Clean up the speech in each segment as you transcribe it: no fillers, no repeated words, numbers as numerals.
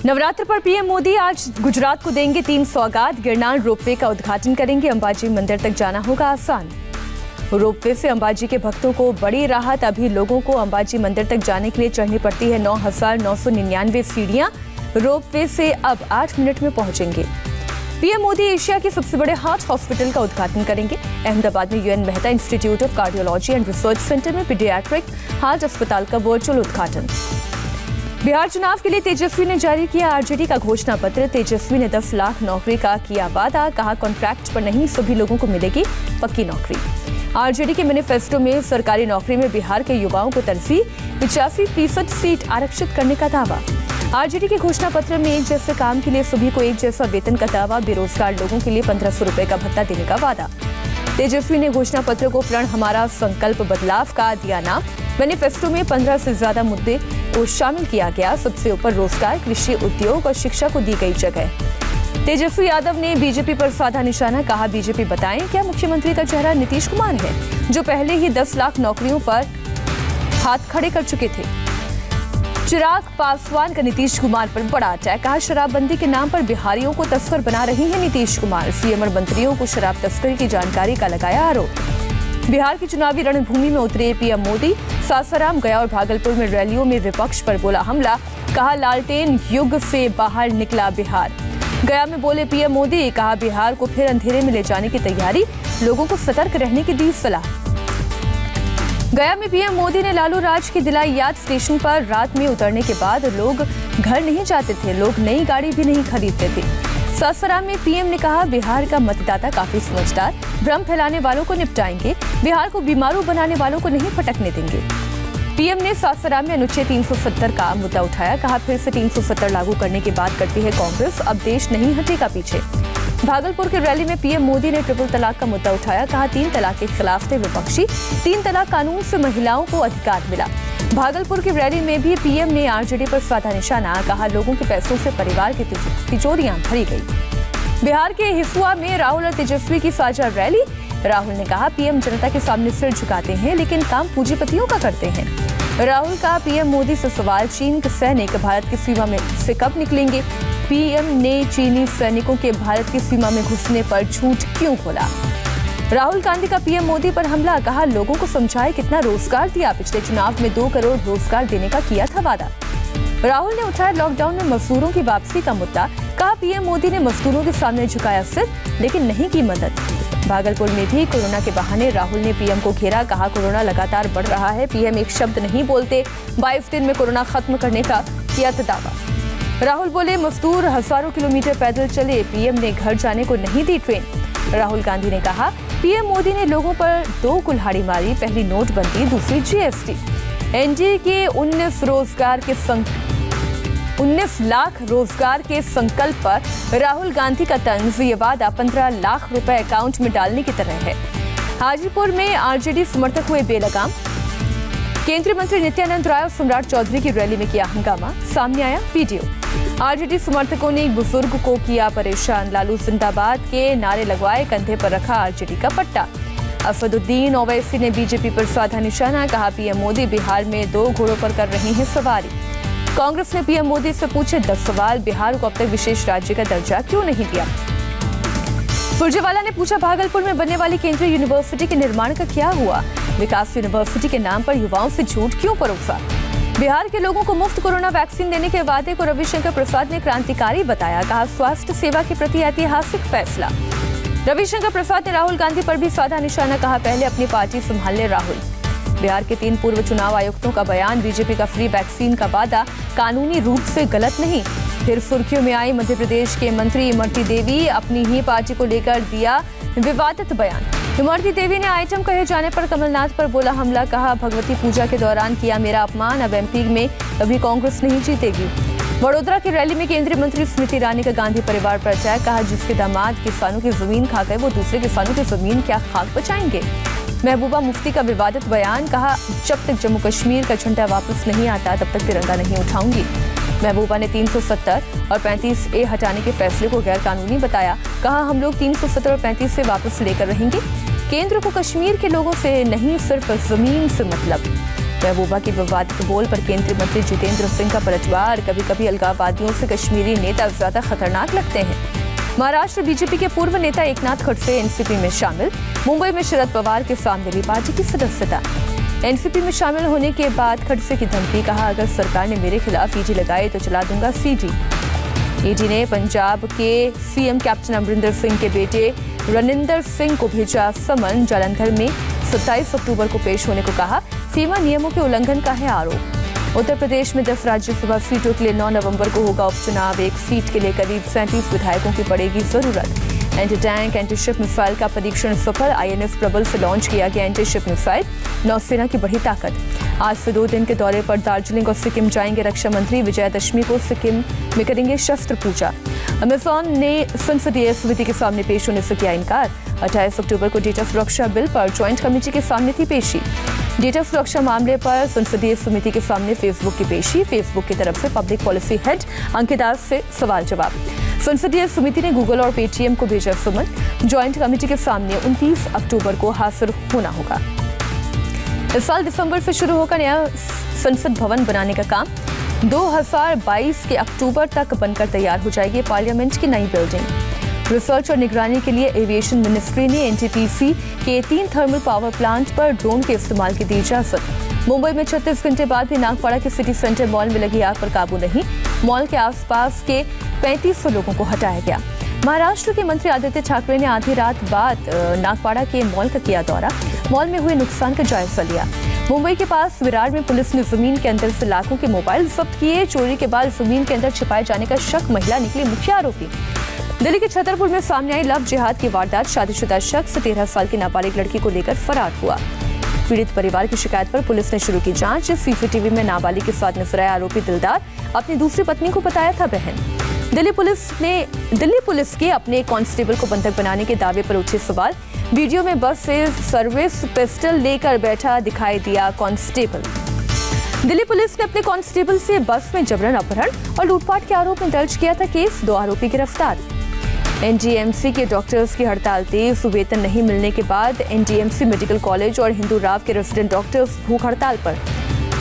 नवरात्र पर पीएम मोदी आज गुजरात को देंगे 3 सौगात। गिरनार रोपवे का उद्घाटन करेंगे। अंबाजी मंदिर तक जाना होगा आसान। रोपवे से अंबाजी के भक्तों को बड़ी राहत। अभी लोगों को अंबाजी मंदिर तक जाने के लिए चढ़नी पड़ती है 9,999 सीढ़ियां। रोपवे से अब 8 मिनट में पहुंचेंगे। पीएम मोदी एशिया के सबसे बड़े हार्ट हॉस्पिटल का उद्घाटन करेंगे। अहमदाबाद में UN Mehta institute of cardiology and research centre में पीडियाट्रिक हार्ट अस्पताल का वर्चुअल उद्घाटन। बिहार चुनाव के लिए तेजस्वी ने जारी किया आरजेडी का घोषणा पत्र। तेजस्वी ने 10 लाख नौकरी का किया वादा। कहा कॉन्ट्रैक्ट पर नहीं, सभी लोगों को मिलेगी पक्की नौकरी। आरजेडी के मैनिफेस्टो में सरकारी नौकरी में बिहार के युवाओं को तरजीह, 85% सीट आरक्षित करने का दावा। आरजेडी के घोषणा पत्र में एक जैसे काम के लिए सभी को एक जैसा वेतन का दावा। बेरोजगार लोगों के लिए 1500 रुपए का भत्ता देने का वादा। तेजस्वी ने घोषणा पत्र को प्रण हमारा संकल्प बदलाव का दिया नाम। मैनिफेस्टो में 15 से ज्यादा मुद्दे को शामिल किया गया। सबसे ऊपर रोजगार, कृषि, उद्योग और शिक्षा को दी गई जगह। तेजस्वी यादव ने बीजेपी पर साधा निशाना। कहा बीजेपी बताएं क्या मुख्यमंत्री का चेहरा नीतीश कुमार है, जो पहले ही 10 लाख नौकरियों पर हाथ खड़े कर चुके थे। चिराग पासवान का नीतीश कुमार पर बड़ा अटैक। कहा शराबबंदी के नाम पर बिहारियों को तस्कर बना रही है नीतीश कुमार। सीएम और मंत्रियों को शराब तस्करी की जानकारी का लगाया आरोप। बिहार की चुनावी रणभूमि में उतरे पीएम मोदी। सासाराम, गया और भागलपुर में रैलियों में विपक्ष पर बोला हमला। कहा लालटेन युग से बाहर निकला बिहार। गया में बोले पीएम मोदी। कहा बिहार को फिर अंधेरे में ले जाने की तैयारी, लोगों को सतर्क रहने की दी सलाह। गया में पीएम मोदी ने लालू राज की दिलाई याद। स्टेशन पर रात में उतरने के बाद लोग घर नहीं जाते थे, लोग नई गाड़ी भी नहीं खरीदते थे। सासाराम में पीएम ने कहा बिहार का मतदाता काफी समझदार, भ्रम फैलाने वालों को निपटाएंगे, बिहार को बीमारू बनाने वालों को नहीं फटकने देंगे। पीएम ने सासाराम में अनुच्छेद 370 का मुद्दा उठाया। कहा फिर से 370 लागू करने की बात करती है कांग्रेस, अब देश नहीं हटेगा पीछे। भागलपुर की रैली में पीएम मोदी ने ट्रिपल तलाक का मुद्दा उठाया। कहा 3 तलाक के खिलाफ थे विपक्षी, 3 तलाक कानून से महिलाओं को अधिकार मिला। भागलपुर की रैली में भी पीएम ने आरजेडी पर साधा निशाना। कहा लोगों के पैसों से परिवार की तिजोरियां भरी गई। बिहार के हिसुआ में राहुल और तेजस्वी की साझा रैली। राहुल ने कहा पीएम जनता के सामने सिर झुकाते हैं, लेकिन काम पूंजीपतियों का करते हैं। राहुल का पीएम मोदी से सवाल, चीन के सैनिक भारत की सीमा में से कब निकलेंगे। पीएम ने चीनी सैनिकों के भारत की सीमा में घुसने पर झूठ क्यों खोला। राहुल गांधी का पीएम मोदी पर हमला। कहा लोगों को समझाए कितना रोजगार दिया, पिछले चुनाव में 2 करोड़ रोजगार देने का किया था वादा। राहुल ने उठाया लॉकडाउन में मजदूरों की वापसी का मुद्दा। कहा पीएम मोदी ने मजदूरों के सामने झुकाया सिर, लेकिन नहीं की मदद। भागलपुर में भी कोरोना के बहाने राहुल ने पीएम को घेरा। कहा कोरोना लगातार बढ़ रहा है, पीएम एक शब्द नहीं बोलते। 22 दिन में कोरोना खत्म करने का किया था दावा। राहुल बोले मजदूर हजारों किलोमीटर पैदल चले, पीएम ने घर जाने को नहीं दी ट्रेन। राहुल गांधी ने कहा पीएम मोदी ने लोगों पर 2 कुल्हाड़ी मारी, पहली नोटबंदी, दूसरी जीएसटी। एनडीए के 19 लाख रोजगार के संकल्प पर राहुल गांधी का तंज। ये वादा 15 लाख रुपए अकाउंट में डालने की तरह है। हाजीपुर में आरजेडी समर्थक हुए बेलगाम। केंद्रीय मंत्री नित्यानंद राय और सम्राट चौधरी की रैली में किया हंगामा, सामने आया वीडियो। आरजेडी समर्थकों ने एक बुजुर्ग को किया परेशान। लालू जिंदाबाद के नारे लगवाए, कंधे पर रखा आरजेडी का पट्टा। असदुद्दीन ओवैसी ने बीजेपी पर साधा निशाना। कहा पीएम मोदी बिहार में 2 घोड़ों पर कर रहे हैं सवारी। कांग्रेस ने पीएम मोदी से पूछे 10 सवाल। बिहार को अब तक विशेष राज्य का दर्जा क्यों नहीं दिया। सुरजेवाला ने पूछा भागलपुर में बनने वाली केंद्रीय यूनिवर्सिटी के निर्माण का क्या हुआ। विकास यूनिवर्सिटी के नाम पर युवाओं से झूठ क्यों परोसा। बिहार के लोगों को मुफ्त कोरोना वैक्सीन देने के वादे को रविशंकर प्रसाद ने क्रांतिकारी बताया। कहा स्वास्थ्य सेवा के प्रति ऐतिहासिक फैसला। रविशंकर प्रसाद ने राहुल गांधी पर भी साधा निशाना। कहा पहले अपनी पार्टी संभालने राहुल। बिहार के 3 पूर्व चुनाव आयुक्तों का बयान। बीजेपी का फ्री वैक्सीन का वादा कानूनी रूप से गलत नहीं। फिर सुर्खियों में आई मध्य प्रदेश के मंत्री इमरती देवी। अपनी ही पार्टी को लेकर दिया विवादित बयान। इमरती देवी ने आइटम कहे जाने पर कमलनाथ पर बोला हमला। कहा भगवती पूजा के दौरान किया मेरा अपमान, अब एमपी में कभी कांग्रेस नहीं जीतेगी। वडोदरा की रैली में केंद्रीय मंत्री स्मृति ईरानी का गांधी परिवार पर अटैक। कहा जिसके दामाद किसानों की जमीन खा गए, वो दूसरे किसानों की जमीन क्या खाक बचाएंगे। महबूबा मुफ्ती का विवादित बयान। कहा जब तक जम्मू कश्मीर का झंडा वापस नहीं आता तब तक तिरंगा नहीं उठाऊंगी। महबूबा ने 370 और 35A हटाने के फैसले को गैर कानूनी बताया। कहा हम लोग 370 और 35 से वापस लेकर रहेंगे। केंद्र को कश्मीर के लोगों से नहीं, सिर्फ जमीन से मतलब। महबूबा की विवादित बोल पर केंद्रीय मंत्री जितेंद्र सिंह का पलटवार। कभी कभी अलगाववादियों से कश्मीरी नेता ज्यादा खतरनाक लगते हैं। महाराष्ट्र बीजेपी के पूर्व नेता एकनाथ खड़से एनसीपी में शामिल। मुंबई में शरद पवार के सामने ली पार्टी की सदस्यता। एनसीपी में शामिल होने के बाद खड़से की धमकी। कहा, अगर सरकार ने मेरे खिलाफ ईडी लगाई तो चला दूंगा सीडी। ईडी ने पंजाब के सीएम कैप्टन अमरिंदर सिंह के बेटे रनिंदर सिंह को भेजा समन। जालंधर में 27 अक्टूबर को पेश होने को कहा। सीमा नियमों के उल्लंघन का है आरोप। उत्तर प्रदेश में 10 राज्यसभा सीटों के लिए 9 नवंबर को होगा उपचुनाव। एक सीट के लिए करीब 37 विधायकों की पड़ेगी जरूरत। Anti tank anti ship missile का परीक्षण सफल। आईएनएस प्रबल से लॉन्च किया गया एंटी शिप मिसाइल। नौसेना की बढ़ी ताकत। आज से 2 दिन के दौरे पर दार्जिलिंग और सिक्किम जाएंगे रक्षा मंत्री। विजयादशमी को सिक्किम में करेंगे शस्त्र पूजा। अमेजॉन ने संसदीय समिति के सामने पेश होने से किया इनकार। 28 अक्टूबर को डेटा सुरक्षा बिल पर ज्वाइंट कमेटी के सामने थी पेशी। डेटा सुरक्षा मामले पर संसदीय समिति के सामने फेसबुक की पेशी। फेसबुक की तरफ से पब्लिक पॉलिसी हेड अंकित दास से सवाल जवाब। संसदीय समिति ने गूगल और पेटीएम को भेजा समन। ज्वाइंट कमेटी के सामने 29 अक्टूबर को हाजिर होना होगा। इस साल दिसंबर से शुरू होगा नया संसद भवन बनाने का काम। 2022 के अक्टूबर तक बनकर तैयार हो जाएगी पार्लियामेंट की नई बिल्डिंग। रिसर्च और निगरानी के लिए एविएशन मिनिस्ट्री ने एनटीपीसी के 3 थर्मल पावर प्लांट पर ड्रोन के इस्तेमाल की दी इजाजत। मुंबई में 36 घंटे बाद भी नागपाड़ा के सिटी सेंटर मॉल में लगी आग पर काबू नहीं। मॉल के आसपास के 3500 लोगों को हटाया गया। महाराष्ट्र के मंत्री आदित्य ठाकरे ने आधी रात बाद नागपाड़ा के मॉल का किया दौरा। मॉल में हुए नुकसान का जायजा लिया। मुंबई के पास विरार में पुलिस ने जमीन के अंदर से लाखों के मोबाइल जब्त किए। चोरी के बाद जमीन के अंदर छिपाए जाने का शक। महिला निकली मुख्य आरोपी। दिल्ली के छतरपुर में सामने आई लव जिहाद की वारदात। शादीशुदा शख्स 13 साल की नाबालिग लड़की को लेकर फरार हुआ। पीड़ित परिवार की शिकायत पर पुलिस ने शुरू की जांच। सीसीटीवी में नाबालिग के साथ नजर आया आरोपी दिलदार। अपनी दूसरी पत्नी को बताया था बहन। दिल्ली पुलिस के अपने कांस्टेबल को बंधक बनाने के दावे पर उठे सवाल। वीडियो में बस से सर्विस पिस्टल लेकर बैठा दिखाई दिया कांस्टेबल। दिल्ली पुलिस ने अपने कांस्टेबल से बस में जबरन अपहरण और लूटपाट के आरोप में दर्ज किया था केस। 2 आरोपी गिरफ्तार। एनडीएमसी के डॉक्टर्स की हड़ताल तेज। वेतन नहीं मिलने के बाद एनडीएमसी मेडिकल कॉलेज और हिंदू राव के रेजिडेंट डॉक्टर्स भूख हड़ताल पर।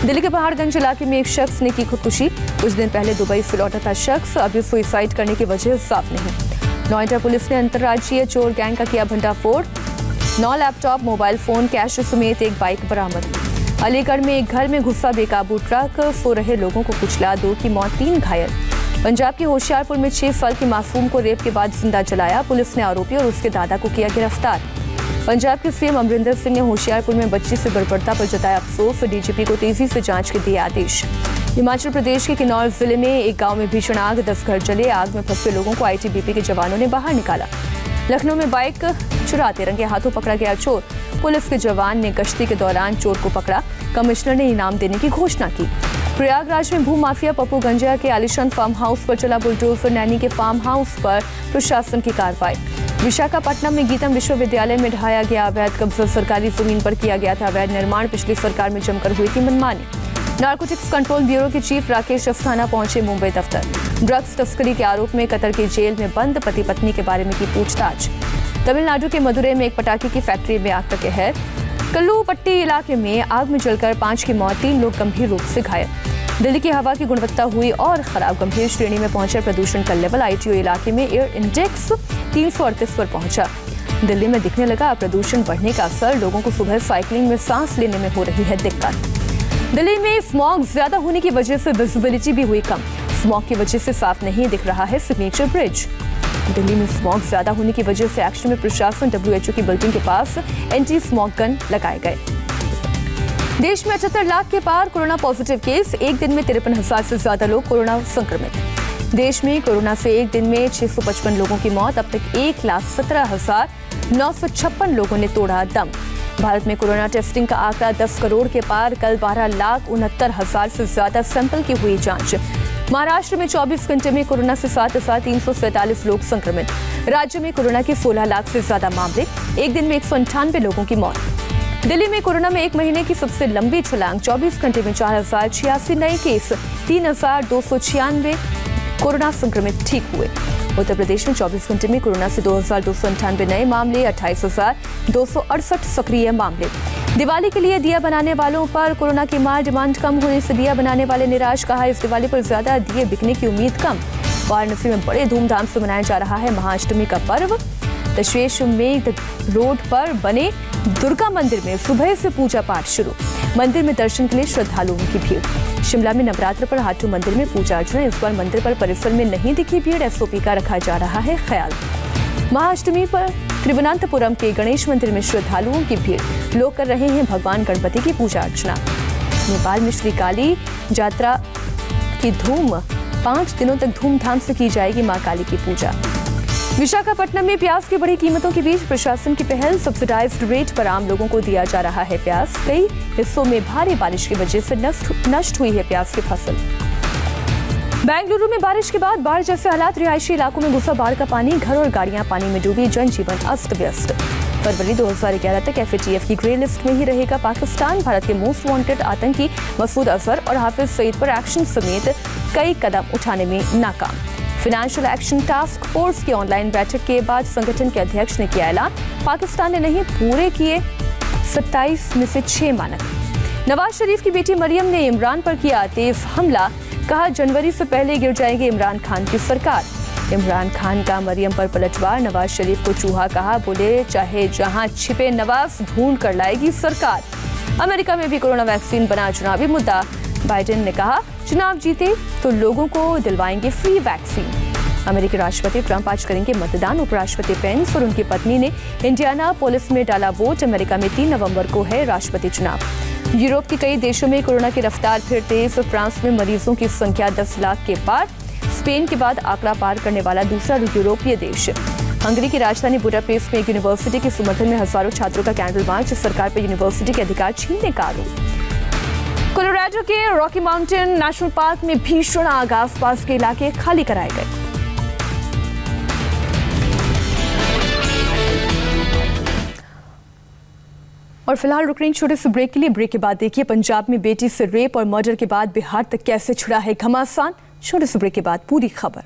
दिल्ली के पहाड़गंज इलाके में एक शख्स ने की खुदकुशी। कुछ दिन पहले दुबई से लौटा था शख्स। अभी सुसाइड करने की वजह साफ नहीं। नोएडा पुलिस ने अंतर्राज्यीय चोर गैंग का किया भंडाफोड़। 9 लैपटॉप, मोबाइल फोन, कैश समेत एक बाइक बरामद। अलीगढ़ में एक घर में घुसा बेकाबू ट्रक। सो रहे लोगों को कुचला। 2 की मौत, 3 घायल। पंजाब के होशियारपुर में 6 साल की मासूम को रेप के बाद जिंदा जलाया। पुलिस ने आरोपी और उसके दादा को किया गिरफ्तार। पंजाब के सीएम अमरिंदर सिंह ने होशियारपुर में बच्ची से बर्बरता पर जताया अफसोस। डीजीपी को तेजी से जांच के दिए आदेश। हिमाचल प्रदेश के किन्नौर जिले में एक गांव में भीषण आग। 10 घर जले। आग में फंसे लोगों को आईटीबीपी के जवानों ने बाहर निकाला। लखनऊ में बाइक चुराते रंगे हाथों पकड़ा गया चोर। पुलिस के जवान ने गश्ती के दौरान चोर को पकड़ा। कमिश्नर ने इनाम देने की घोषणा की। प्रयागराज में भूमाफिया पप्पू गंजिया के आलिशान फार्म हाउस पर चला बुलडोजर। नैनी के फार्म हाउस पर प्रशासन की कार्रवाई। विशाखापट्टनम में गीतम विश्वविद्यालय में ढाया गया अवैध कब्जा। सरकारी जमीन पर किया गया था अवैध निर्माण। पिछली सरकार में जमकर हुई थी मनमानी। नारकोटिक्स कंट्रोल ब्यूरो के चीफ राकेश अस्थाना पहुंचे मुंबई दफ्तर। ड्रग्स तस्करी के आरोप में कतर की जेल में बंद पति पत्नी के बारे में की पूछताछ। तमिलनाडु के मदुरई में एक पटाखे की फैक्ट्री में आग का कहर। कल्लूपट्टी इलाके में आग में जलकर 5 की मौत, 3 लोग गंभीर रूप से घायल। दिल्ली की हवा की गुणवत्ता हुई और खराब। गंभीर श्रेणी में पहुंचा प्रदूषण का लेवल। आईटीओ इलाके में एयर इंडेक्स 338 पर पहुंचा। दिल्ली में दिखने लगा प्रदूषण बढ़ने का असर। लोगों को सुबह साइकिलिंग में सांस लेने में हो रही है दिक्कत। दिल्ली में स्मॉग ज्यादा होने की वजह से विजिबिलिटी भी हुई कम। स्मॉग की वजह से साफ नहीं दिख रहा है सिग्नेचर ब्रिज। दिल्ली में स्मॉग ज्यादा होने की वजह से एक्शन में प्रशासन। WHO की बिल्डिंग के पास एंटी स्मॉग गन लगाए गए। देश में 78 लाख के पार कोरोना पॉजिटिव केस। एक दिन में 53,000 से ज्यादा लोग कोरोना संक्रमित। देश में कोरोना से एक दिन में 655 लोगों की मौत। अब तक 1,17,956 लोगों ने तोड़ा दम। भारत में कोरोना टेस्टिंग का आंकड़ा 10 करोड़ के पार। कल 12,69,000 से ज्यादा सैंपल की हुई जांच। महाराष्ट्र में 24 घंटे में कोरोना से 7,347 लोग संक्रमित। राज्य में कोरोना के 16 लाख से ज्यादा मामले। एक दिन में 198 लोगों की मौत। दिल्ली में कोरोना में एक महीने की सबसे लंबी छलांग। 24 घंटे में 4,086 नए केस। 3,296 कोरोना संक्रमित ठीक हुए। उत्तर प्रदेश में 24 घंटे में कोरोना से 2,298 नए मामले, 28,268 सक्रिय मामले। दिवाली के लिए दिया बनाने वालों पर कोरोना की मार, डिमांड कम होने से दिया बनाने वाले निराश। कहा इस दिवाली पर ज्यादा दिए बिकने की उम्मीद कम। वाराणसी में बड़े धूमधाम से मनाया जा रहा है महाअष्टमी का पर्व। दशमेश मेघ रोड पर बने दुर्गा मंदिर में सुबह से पूजा पाठ शुरू। मंदिर में दर्शन के लिए श्रद्धालुओं की भीड़। शिमला में नवरात्र पर हाटू मंदिर में पूजा अर्चना। इस बार मंदिर पर परिसर में नहीं दिखी भीड़, एसओपी का रखा जा रहा है ख्याल। महाअष्टमी पर त्रिवनंतपुरम के गणेश मंदिर में श्रद्धालुओं की भीड़। लोग कर रहे हैं भगवान गणपति की पूजा अर्चना। नेपाल में श्री काली यात्रा की धूम, 5 दिनों तक धूमधाम से की जाएगी मां काली की पूजा। विशाखापट्टनम में प्याज की बड़ी कीमतों के बीच प्रशासन की पहल, सब्सिडाइज्ड रेट पर आम लोगों को दिया जा रहा है प्याज। कई हिस्सों में भारी बारिश की वजह से नष्ट हुई है प्याज की फसल। बेंगलुरु में बारिश के बाद बाढ़ जैसे हालात, रिहायशी इलाकों में घुसा बाढ़ का पानी, घर और गाड़ियां पानी में डूबी, जनजीवन अस्त व्यस्त। फरवरी 2011 तक FATF की ग्रे लिस्ट में ही रहेगा पाकिस्तान। भारत के मोस्ट वांटेड आतंकी मसूद अजहर और हाफिज सईद पर एक्शन समेत कई कदम उठाने में नाकाम। फाइनेंशियल एक्शन टास्क फोर्स की ऑनलाइन बैठक के बाद संगठन के अध्यक्ष ने किया ऐलान, पाकिस्तान ने नहीं पूरे किए 27 में से 6 मानक। नवाज शरीफ की बेटी मरियम ने इमरान पर किया तेज हमला। कहा जनवरी से पहले गिर जाएगी इमरान खान की सरकार। इमरान खान का मरियम पर पलटवार, नवाज शरीफ को चूहा कहा, बोले चाहे जहां छिपे नवाज ढूंढ कर लाएगी सरकार। अमेरिका में भी कोरोना वैक्सीन बना चुनावी मुद्दा। बाइडेन ने कहा चुनाव जीते तो लोगों को दिलवाएंगे फ्री वैक्सीन। अमेरिकी राष्ट्रपति ट्रंप आज करेंगे मतदान। उपराष्ट्रपति पेंस और उनकी पत्नी ने इंडियानापोलिस में डाला वोट। अमेरिका में 3 नवंबर को है राष्ट्रपति चुनाव। यूरोप के कई देशों में कोरोना की रफ्तार फिर तेज। फ्रांस में मरीजों की संख्या 10 लाख के पार। स्पेन के बाद आंकड़ा पार करने वाला दूसरा यूरोपीय देश। हंगरी की राजधानी बुडापेस्ट में एक यूनिवर्सिटी के समर्थन में हजारों छात्रों का कैंडल मार्च। सरकार पर यूनिवर्सिटी के अधिकार छीनने का आरोप। कोलोराडो के रॉकी माउंटेन नेशनल पार्क में भीषण आग, आसपास के इलाके खाली कराए गए। और फिलहाल रुक रहे हैं छोटे से ब्रेक के लिए। ब्रेक के बाद देखिए पंजाब में बेटी से रेप और मर्डर के बाद बिहार तक कैसे छिड़ा है घमासान। छोटे से ब्रेक के बाद पूरी खबर।